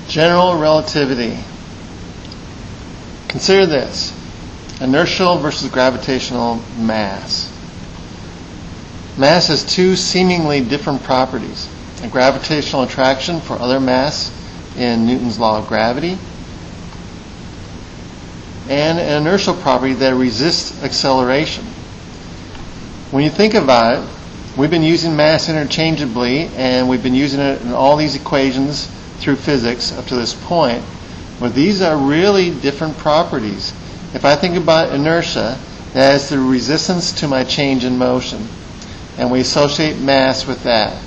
General relativity. Consider this. Inertial versus gravitational mass. Mass has two seemingly different properties. A gravitational attraction for other mass in Newton's law of gravity, and an inertial property that resists acceleration. When you think about it, we've been using mass interchangeably, and we've been using it in all these equations through physics up to this point. But these are really different properties. If I think about inertia, that is the resistance to my change in motion, and we associate mass with that.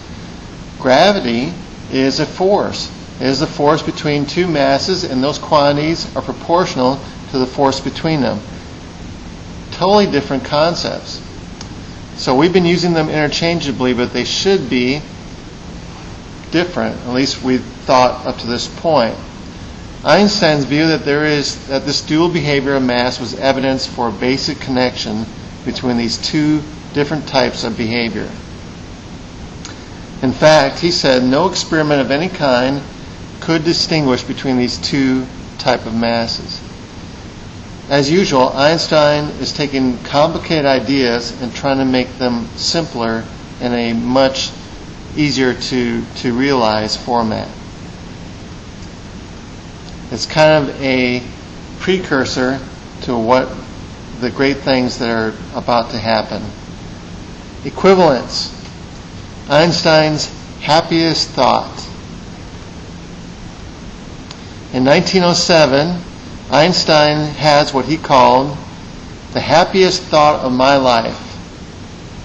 Gravity is a force. It is a force between two masses, and those quantities are proportional to the force between them. Totally different concepts. So we've been using them interchangeably, but they should be different. At least we've thought up to this point. Einstein's view that this dual behavior of mass was evidence for a basic connection between these two different types of behavior. In fact, he said no experiment of any kind could distinguish between these two types of masses. As usual, Einstein is taking complicated ideas and trying to make them simpler in a much easier to realize format. It's kind of a precursor to what the great things that are about to happen. Equivalence. Einstein's happiest thought. In 1907, Einstein has what he called the happiest thought of my life.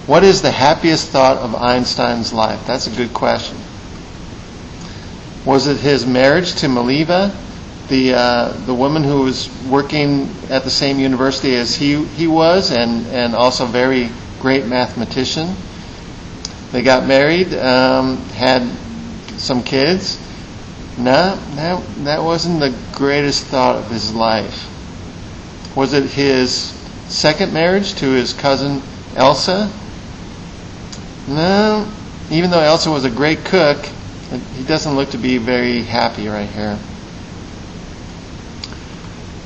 What is the happiest thought of Einstein's life? That's a good question. Was it his marriage to Mileva, the woman who was working at the same university as he was, and also a very great mathematician? They got married, had some kids. No, that wasn't the greatest thought of his life. Was it his second marriage to his cousin Elsa? No, even though Elsa was a great cook, he doesn't look to be very happy right here.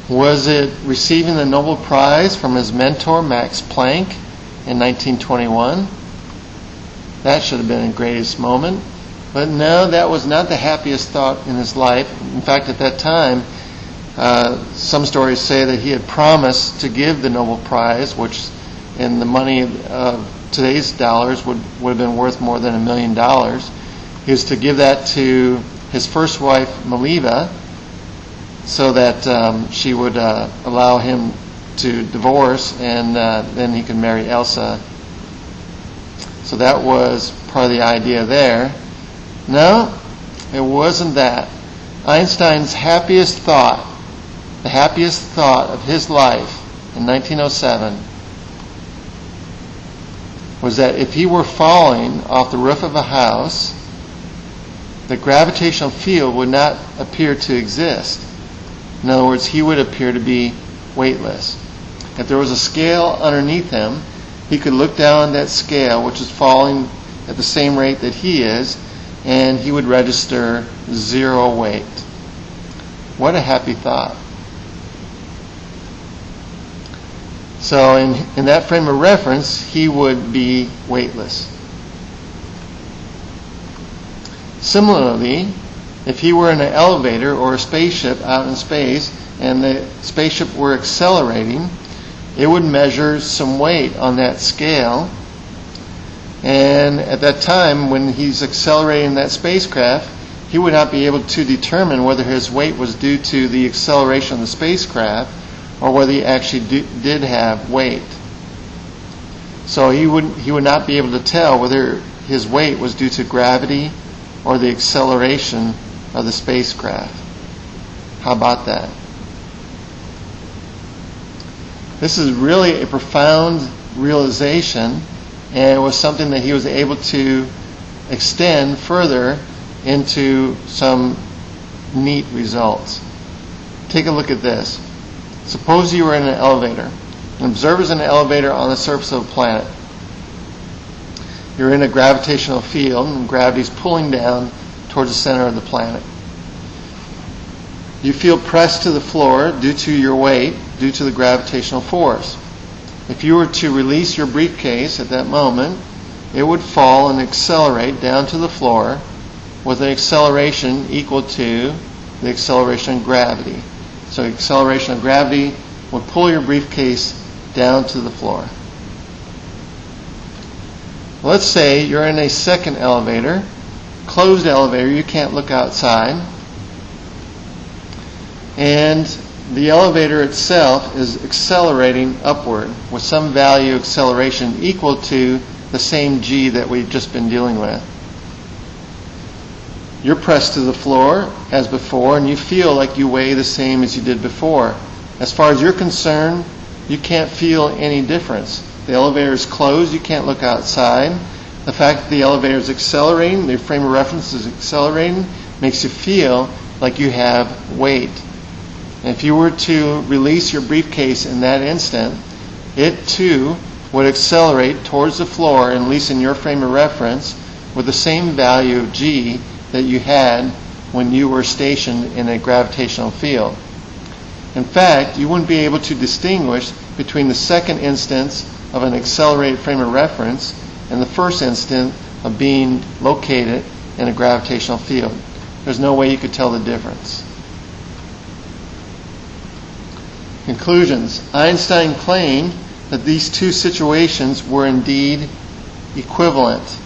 Was it receiving the Nobel Prize from his mentor Max Planck in 1921? That should have been the greatest moment. But no, that was not the happiest thought in his life. In fact, at that time, some stories say that he had promised to give the Nobel Prize, which in the money of today's dollars would have been worth more than $1 million. He was to give that to his first wife, Mileva, so that she would allow him to divorce, and then he could marry Elsa. So that was part of the idea there. No, it wasn't that. Einstein's happiest thought, the happiest thought of his life in 1907, was that if he were falling off the roof of a house, the gravitational field would not appear to exist. In other words, he would appear to be weightless. If there was a scale underneath him, he could look down that scale, which is falling at the same rate that he is, and he would register zero weight. What a happy thought. So in that frame of reference, he would be weightless. Similarly, if he were in an elevator or a spaceship out in space, and the spaceship were accelerating, it would measure some weight on that scale. And at that time, when he's accelerating that spacecraft, he would not be able to determine whether his weight was due to the acceleration of the spacecraft or whether he actually did have weight. So he would not be able to tell whether his weight was due to gravity or the acceleration of the spacecraft. How about that? This is really a profound realization, and it was something that he was able to extend further into some neat results. Take a look at this. Suppose you were in an elevator. An observer is in an elevator on the surface of a planet. You're in a gravitational field, and gravity is pulling down towards the center of the planet. You feel pressed to the floor due to your weight, due to the gravitational force. If you were to release your briefcase at that moment, it would fall and accelerate down to the floor with an acceleration equal to the acceleration of gravity. So the acceleration of gravity would pull your briefcase down to the floor. Let's say you're in a second elevator, closed elevator, you can't look outside, and the elevator itself is accelerating upward with some value acceleration equal to the same g that we've just been dealing with. You're pressed to the floor as before, and you feel like you weigh the same as you did before. As far as you're concerned, you can't feel any difference. The elevator is closed, you can't look outside. The fact that the elevator is accelerating, the frame of reference is accelerating, makes you feel like you have weight. And if you were to release your briefcase in that instant, it too would accelerate towards the floor, and at least in your frame of reference, with the same value of g that you had when you were stationed in a gravitational field. In fact, you wouldn't be able to distinguish between the second instance of an accelerated frame of reference and the first instant of being located in a gravitational field. There's no way you could tell the difference. Conclusions. Einstein claimed that these two situations were indeed equivalent.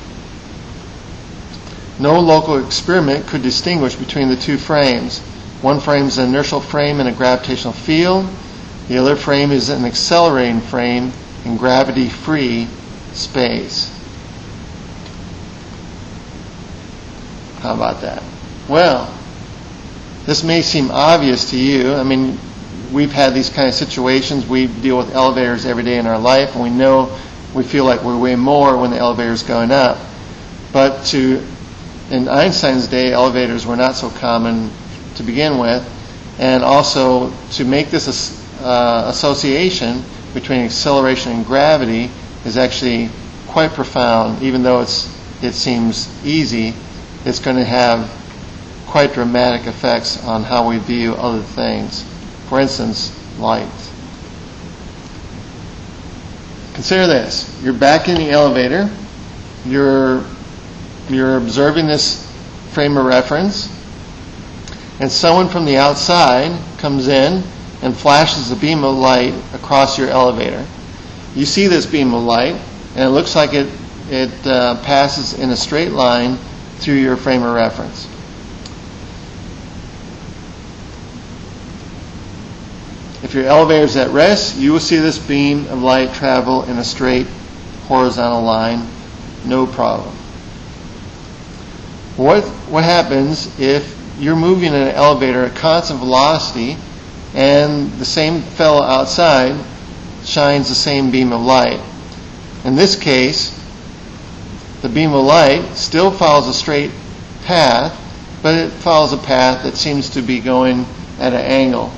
No local experiment could distinguish between the two frames. One frame is an inertial frame in a gravitational field. The other frame is an accelerating frame in gravity-free space. How about that? Well, this may seem obvious to you. I mean, we've had these kind of situations. We deal with elevators every day in our life, and we feel like we weigh more when the elevator is going up. But in Einstein's day, elevators were not so common to begin with, and also to make this association between acceleration and gravity is actually quite profound. Even though it seems easy, it's going to have quite dramatic effects on how we view other things. For instance, light. Consider this. You're back in the elevator. You're observing this frame of reference, and someone from the outside comes in and flashes a beam of light across your elevator. You see this beam of light, and it looks like it passes in a straight line through your frame of reference. If your elevator is at rest, you will see this beam of light travel in a straight horizontal line, no problem. What happens if you're moving in an elevator at constant velocity and the same fellow outside shines the same beam of light? In this case, the beam of light still follows a straight path, but it follows a path that seems to be going at an angle.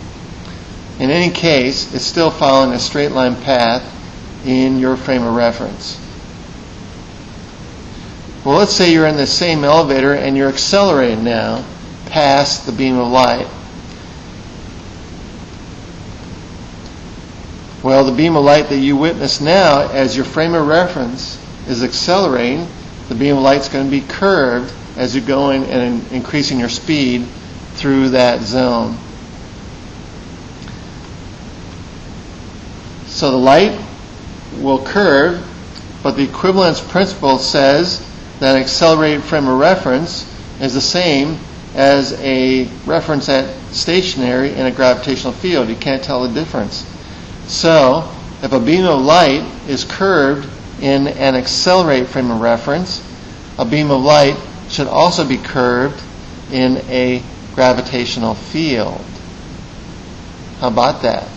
In any case, it's still following a straight line path in your frame of reference. Well, let's say you're in the same elevator and you're accelerating now past the beam of light. Well, the beam of light that you witness now, as your frame of reference is accelerating, the beam of light is going to be curved as you're going and increasing your speed through that zone. So the light will curve, but the equivalence principle says that an accelerated frame of reference is the same as a reference at stationary in a gravitational field. You can't tell the difference. So if a beam of light is curved in an accelerated frame of reference, a beam of light should also be curved in a gravitational field. How about that?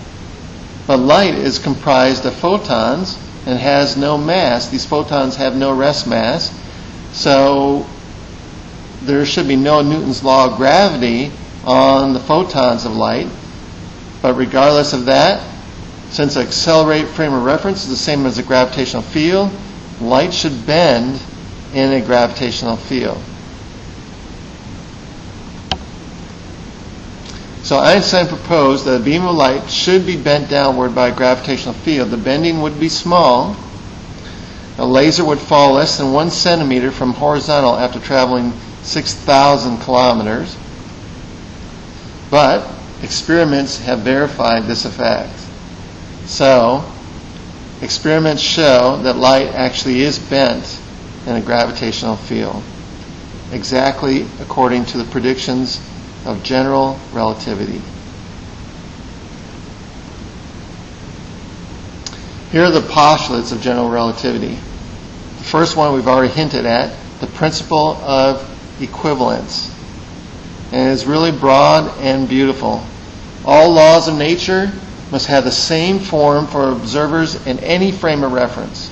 But light is comprised of photons and has no mass. These photons have no rest mass. So there should be no Newton's law of gravity on the photons of light. But regardless of that, since an accelerated frame of reference is the same as a gravitational field, light should bend in a gravitational field. So Einstein proposed that a beam of light should be bent downward by a gravitational field. The bending would be small. A laser would fall less than 1 centimeter from horizontal after traveling 6,000 kilometers. But experiments have verified this effect. So, experiments show that light actually is bent in a gravitational field, exactly according to the predictions of general relativity. Here are the postulates of general relativity. The first one we've already hinted at, the principle of equivalence. And it's really broad and beautiful. All laws of nature must have the same form for observers in any frame of reference,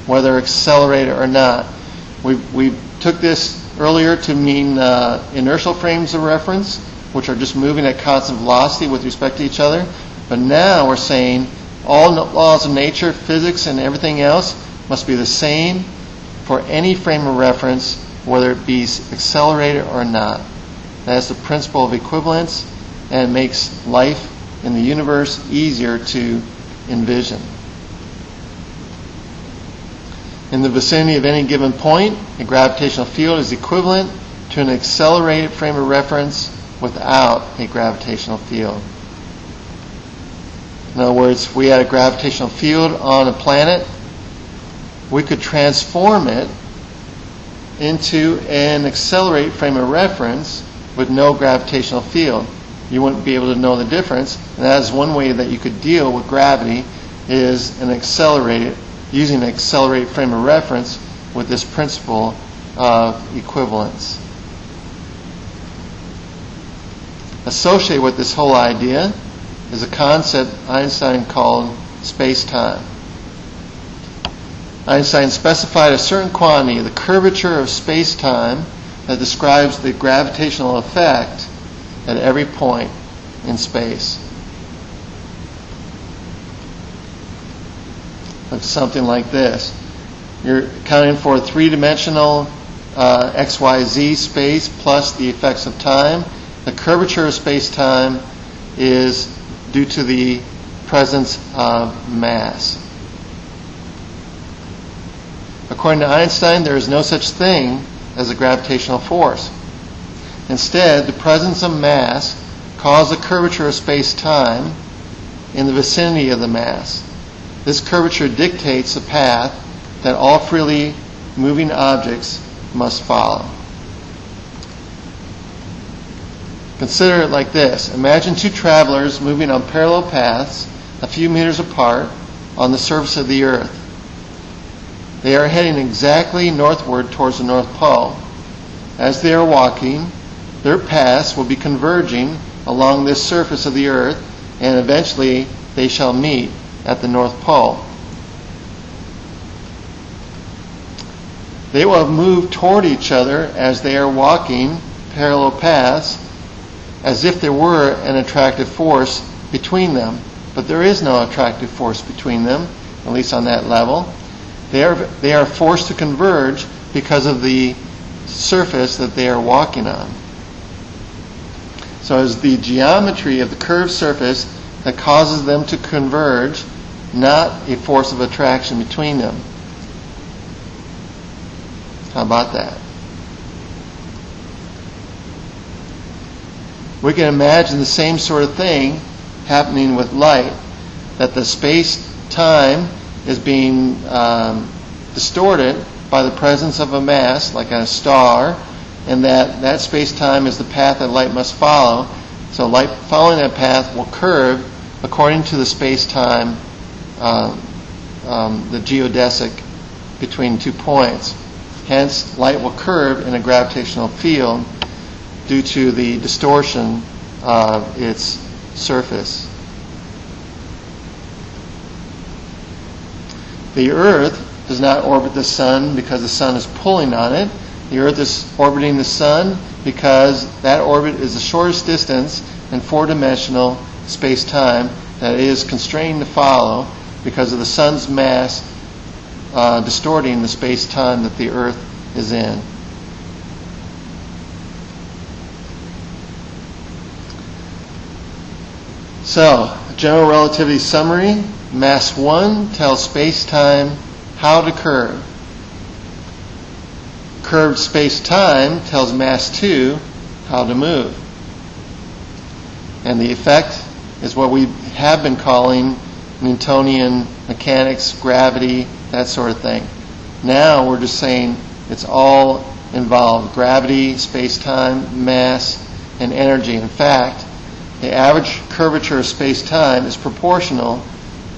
whether accelerated or not. We took this earlier to mean inertial frames of reference, which are just moving at constant velocity with respect to each other. But now we're saying all laws of nature, physics, and everything else must be the same for any frame of reference, whether it be accelerated or not. That's the principle of equivalence, and it makes life in the universe easier to envision. In the vicinity of any given point, a gravitational field is equivalent to an accelerated frame of reference without a gravitational field. In other words, if we had a gravitational field on a planet, we could transform it into an accelerated frame of reference with no gravitational field. You wouldn't be able to know the difference, and that is one way that you could deal with gravity, is using an accelerated frame of reference with this principle of equivalence. Associated with this whole idea is a concept Einstein called space-time. Einstein specified a certain quantity, the curvature of space-time, that describes the gravitational effect at every point in space. Looks something like this. You're accounting for a three-dimensional XYZ space plus the effects of time. The curvature of space-time is due to the presence of mass. According to Einstein, there is no such thing as a gravitational force. Instead, the presence of mass causes a curvature of space-time in the vicinity of the mass. This curvature dictates the path that all freely moving objects must follow. Consider it like this. Imagine two travelers moving on parallel paths a few meters apart on the surface of the Earth. They are heading exactly northward towards the North Pole. As they are walking, their paths will be converging along this surface of the Earth, and eventually they shall meet at the North Pole. They will have moved toward each other as they are walking parallel paths, as if there were an attractive force between them. But there is no attractive force between them, at least on that level. They are forced to converge because of the surface that they are walking on. So it's the geometry of the curved surface that causes them to converge, not a force of attraction between them. How about that? We can imagine the same sort of thing happening with light, that the space-time is being distorted by the presence of a mass, like a star, and that space-time is the path that light must follow. So light following that path will curve according to the space-time, the geodesic between 2 points. Hence, light will curve in a gravitational field due to the distortion of its surface. The Earth does not orbit the Sun because the Sun is pulling on it. The Earth is orbiting the Sun because that orbit is the shortest distance in four-dimensional space-time that it is constrained to follow because of the Sun's mass distorting the space-time that the Earth is in. So, general relativity summary. Mass 1 tells space-time how to curve. Curved space-time tells mass 2 how to move. And the effect is what we have been calling Newtonian mechanics, gravity, that sort of thing. Now we're just saying it's all involved. Gravity, space-time, mass, and energy. In fact, the average curvature of space-time is proportional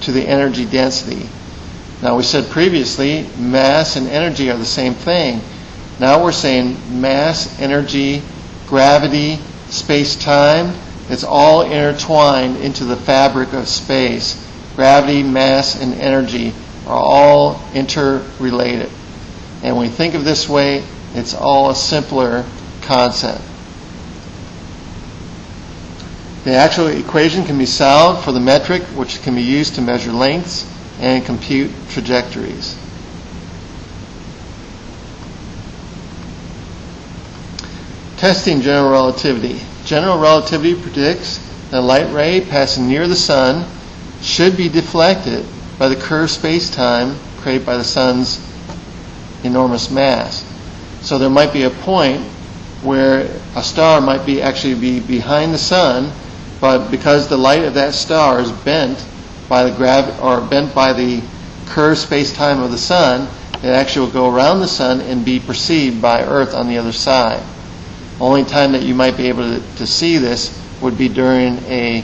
to the energy density. Now we said previously mass and energy are the same thing. Now we're saying mass, energy, gravity, space-time, it's all intertwined into the fabric of space. Gravity, mass, and energy are all interrelated. And when we think of this way, it's all a simpler concept. The actual equation can be solved for the metric, which can be used to measure lengths and compute trajectories. Testing general relativity. General relativity predicts that a light ray passing near the sun should be deflected by the curved space-time created by the sun's enormous mass. So there might be a point where a star might actually be behind the sun, but because the light of that star is bent by the curved space-time of the sun, it actually will go around the sun and be perceived by Earth on the other side. Only time that you might be able to see this would be during a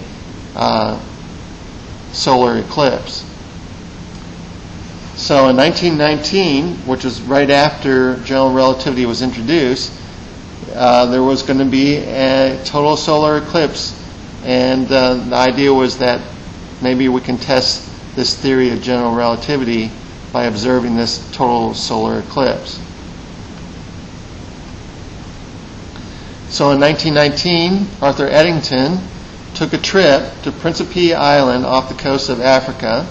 solar eclipse. So in 1919, which was right after general relativity was introduced, there was going to be a total solar eclipse, and the idea was that maybe we can test this theory of general relativity by observing this total solar eclipse. So in 1919, Arthur Eddington took a trip to Principe Island off the coast of Africa,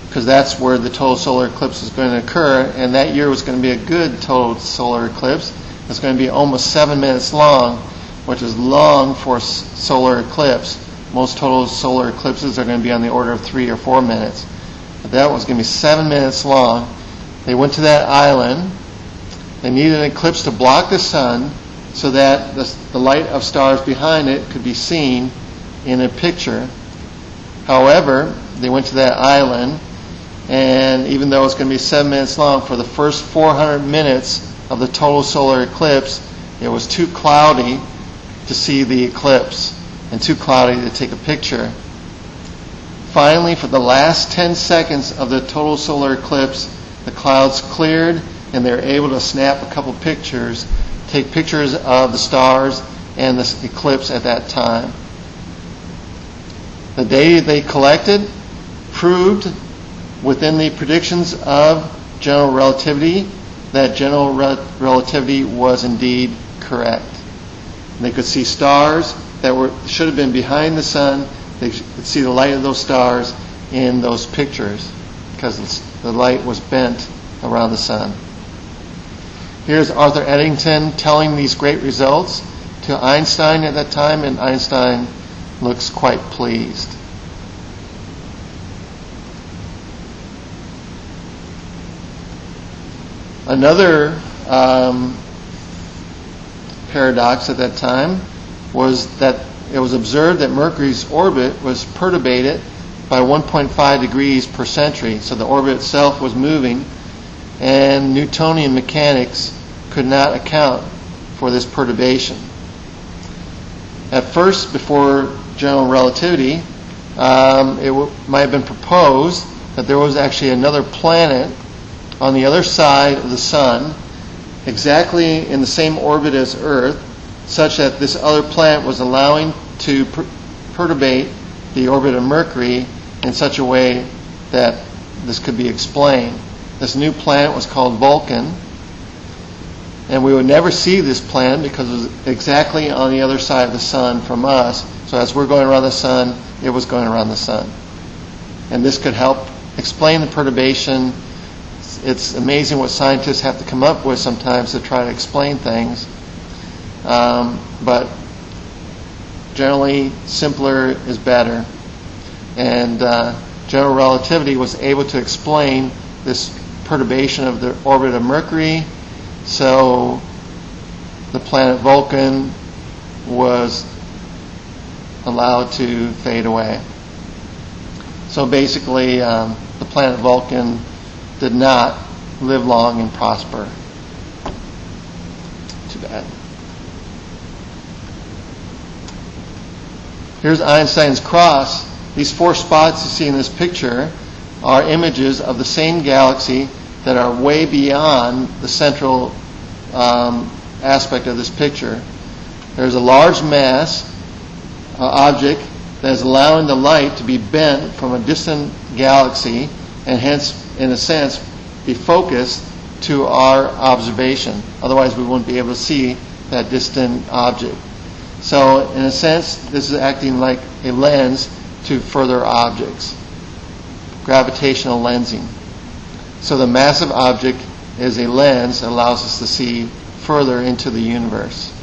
because that's where the total solar eclipse was going to occur, and that year was going to be a good total solar eclipse. It's going to be almost 7 minutes long, which is long for solar eclipse. Most total solar eclipses are going to be on the order of 3 or 4 minutes. But that was going to be 7 minutes long. They went to that island. They needed an eclipse to block the sun so that the light of stars behind it could be seen in a picture. However, they went to that island, and even though it's going to be 7 minutes long, for the first 400 minutes of the total solar eclipse, it was too cloudy to see the eclipse and too cloudy to take a picture. Finally, for the last 10 seconds of the total solar eclipse, the clouds cleared and they were able to snap a couple pictures, take pictures of the stars and the eclipse at that time. The data they collected proved within the predictions of general relativity that general relativity was indeed correct. They could see stars that should have been behind the sun. They could see the light of those stars in those pictures because the light was bent around the sun. Here's Arthur Eddington telling these great results to Einstein at that time, and Einstein looks quite pleased. Another paradox at that time was that it was observed that Mercury's orbit was perturbated by 1.5 degrees per century. So the orbit itself was moving, and Newtonian mechanics could not account for this perturbation. At first, before general relativity, might have been proposed that there was actually another planet on the other side of the sun, exactly in the same orbit as Earth, such that this other planet was allowing to perturbate the orbit of Mercury in such a way that this could be explained. This new planet was called Vulcan, and we would never see this planet because it was exactly on the other side of the sun from us. So as we're going around the sun, it was going around the sun. And this could help explain the perturbation. It's amazing what scientists have to come up with sometimes to try to explain things. But generally simpler is better. And general relativity was able to explain this perturbation of the orbit of Mercury, so the planet Vulcan was allowed to fade away. So basically, the planet Vulcan did not live long and prosper. Too bad. Here's Einstein's cross. These 4 spots you see in this picture are images of the same galaxy that are way beyond the central aspect of this picture. There's a large mass object that is allowing the light to be bent from a distant galaxy and hence, in a sense, be focused to our observation. Otherwise, we wouldn't be able to see that distant object. So, in a sense, this is acting like a lens to further objects. Gravitational lensing. So the massive object is a lens that allows us to see further into the universe.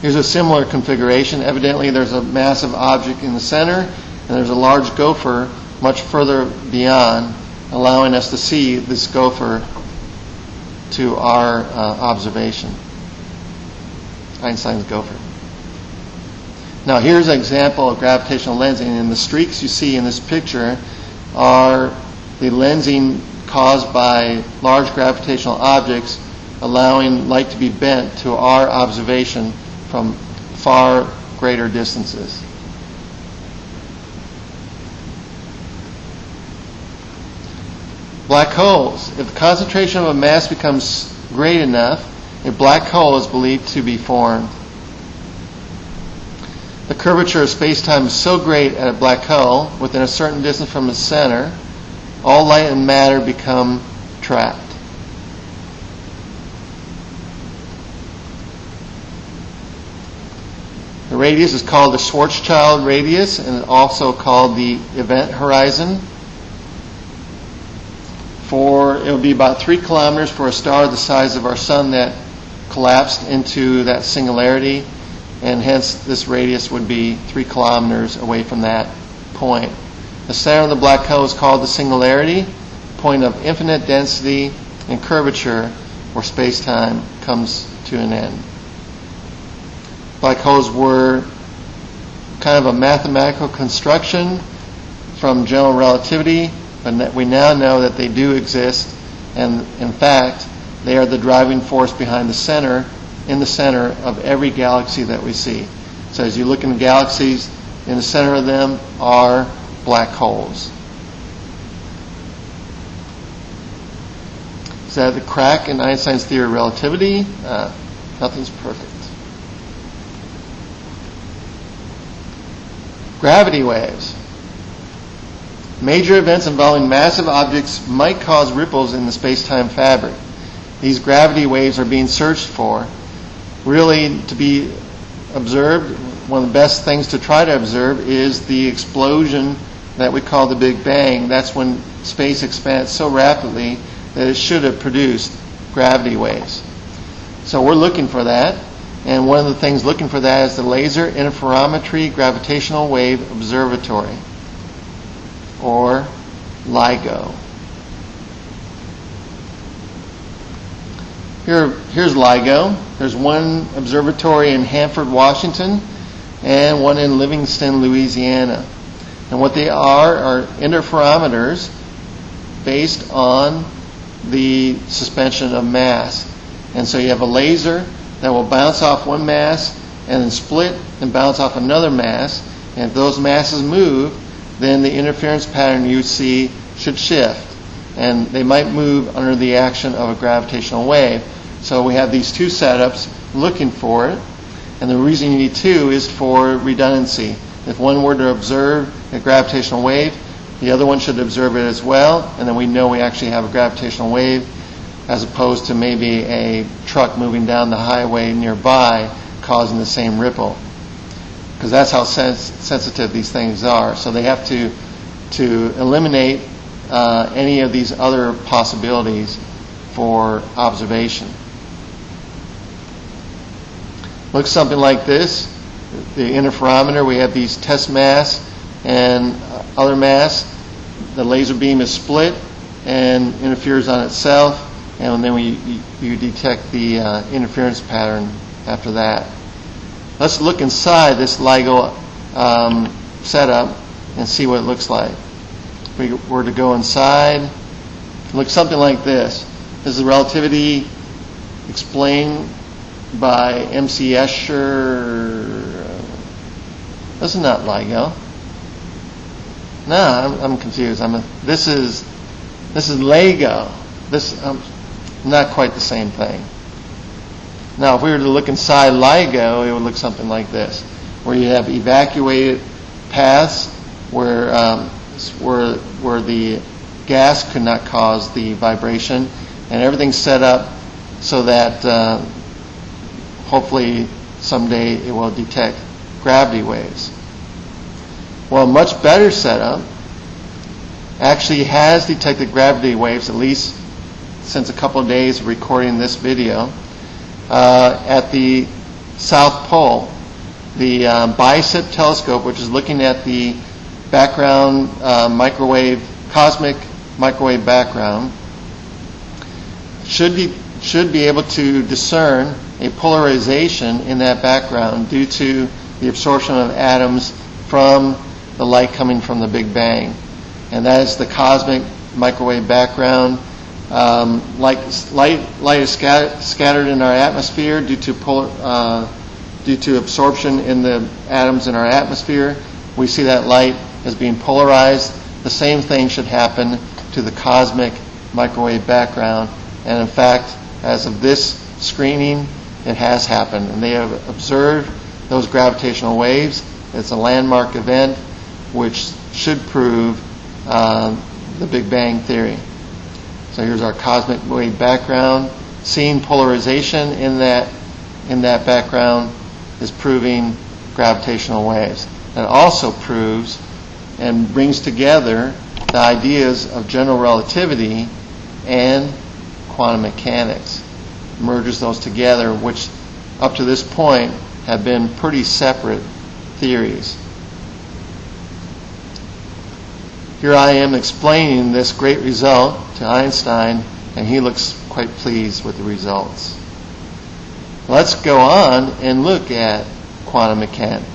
Here's a similar configuration. Evidently there's a massive object in the center, and there's a large gopher much further beyond, allowing us to see this gopher to our observation. Einstein's gopher. Now here's an example of gravitational lensing, and the streaks you see in this picture are the lensing caused by large gravitational objects, allowing light to be bent to our observation from far greater distances. Black holes. If the concentration of a mass becomes great enough, a black hole is believed to be formed. The curvature of spacetime is so great at a black hole, within a certain distance from its center, all light and matter become trapped. The radius is called the Schwarzschild radius, and also called the event horizon. It would be about 3 kilometers for a star the size of our sun that collapsed into that singularity, and hence this radius would be 3 kilometers away from that point. The center of the black hole is called the singularity, point of infinite density and curvature where space-time comes to an end. Black holes were kind of a mathematical construction from general relativity, but we now know that they do exist, and in fact, they are the driving force behind the center of every galaxy that we see. So as you look into galaxies, in the center of them are black holes. Is that the crack in Einstein's theory of relativity? Nothing's perfect. Gravity waves. Major events involving massive objects might cause ripples in the space-time fabric. These gravity waves are being searched for. Really, to be observed, one of the best things to try to observe is the explosion that we call the Big Bang. That's when space expands so rapidly that it should have produced gravity waves. So we're looking for that, and one of the things looking for that is the Laser Interferometry Gravitational Wave Observatory, or LIGO. Here's LIGO. There's one observatory in Hanford, Washington, and one in Livingston, Louisiana. And what they are interferometers based on the suspension of mass. And so you have a laser that will bounce off one mass and then split and bounce off another mass. And if those masses move, then the interference pattern you see should shift. And they might move under the action of a gravitational wave. So we have these two setups looking for it. And the reason you need two is for redundancy. If one were to observe a gravitational wave, the other one should observe it as well, and then we know we actually have a gravitational wave, as opposed to maybe a truck moving down the highway nearby causing the same ripple. Because that's how sensitive these things are. So they have to eliminate any of these other possibilities for observation. Looks something like this. The interferometer, we have these test mass and other mass. The laser beam is split and interferes on itself, and then you detect the interference pattern after that. Let's look inside this LIGO setup and see what it looks like. If we were to go inside, it looks something like this. This is relativity explained by M.C. Escher. This is not LIGO. No, I'm confused. This is LEGO. This not quite the same thing. Now, if we were to look inside LIGO, it would look something like this, where you have evacuated paths where the gas could not cause the vibration, and everything's set up so that hopefully someday it will detect gravity waves. Well, a much better setup actually has detected gravity waves, at least since a couple of days of recording this video, at the South Pole. The BICEP telescope, which is looking at the background cosmic microwave background, should be able to discern a polarization in that background due to the absorption of atoms from the light coming from the Big Bang. And that is the cosmic microwave background. Light is scattered in our atmosphere due to absorption in the atoms in our atmosphere. We see that light as being polarized. The same thing should happen to the cosmic microwave background. And in fact, as of this screening, it has happened. And they have observed those gravitational waves. It's a landmark event which should prove the Big Bang theory. So here's our cosmic wave background. Seeing polarization in that background is proving gravitational waves. It also proves and brings together the ideas of general relativity and quantum mechanics. Merges those together, which up to this point have been pretty separate theories. Here I am explaining this great result to Einstein, and he looks quite pleased with the results. Let's go on and look at quantum mechanics.